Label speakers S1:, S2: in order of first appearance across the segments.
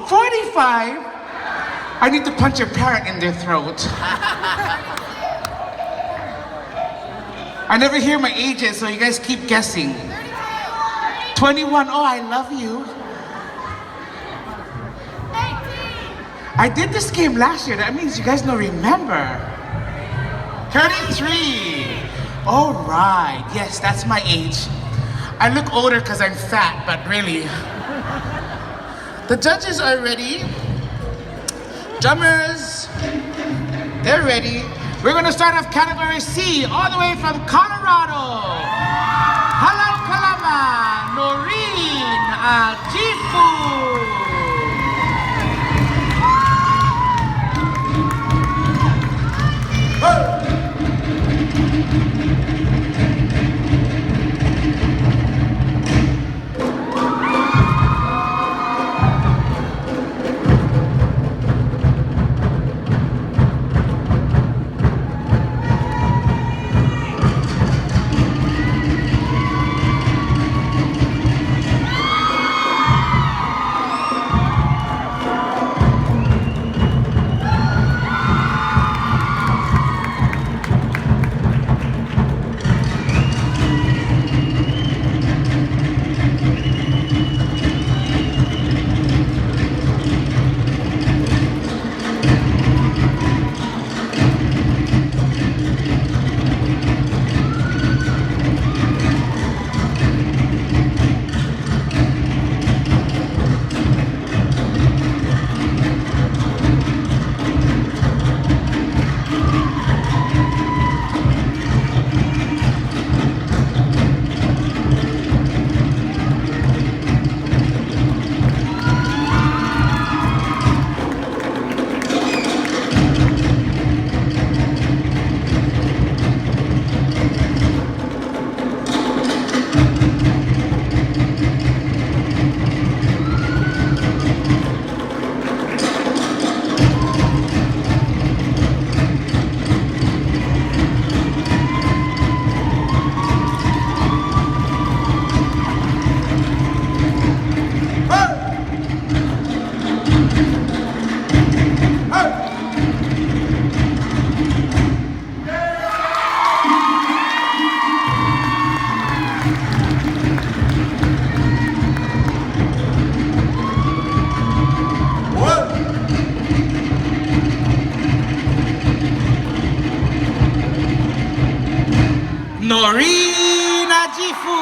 S1: 45? I need to punch a parrot in their throat. I never hear my ages, so you guys keep guessing. 21, oh, I love you. 18. I did this game last year, that means you guys don't remember. 33. All right, yes, that's my age. I look older because I'm fat, but really. The judges are ready. Drummers, they're ready. We're going to start off category C, all the way from Colorado. Halau, Kalama, Noreen, Jifu. Noreen Jifu.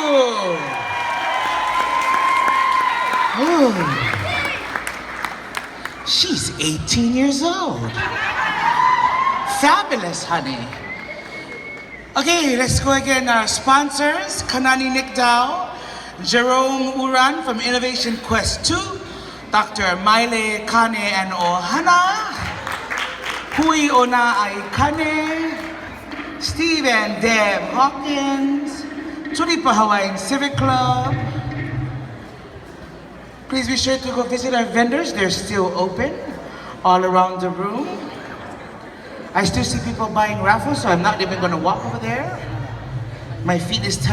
S1: Oh, she's 18 years old. Fabulous, honey. Okay, let's go again. Our sponsors, Kanani Nikdao, Jerome Uran from Innovation Quest 2, Dr. Maile Kane and Ohana, Hui Ona Aikane, Steve and Deb Hawkins, Tulipa Hawaiian Civic Club. Please be sure to go visit our vendors. They're still open all around the room. I still see people buying raffles, so I'm not even going to walk over there. My feet is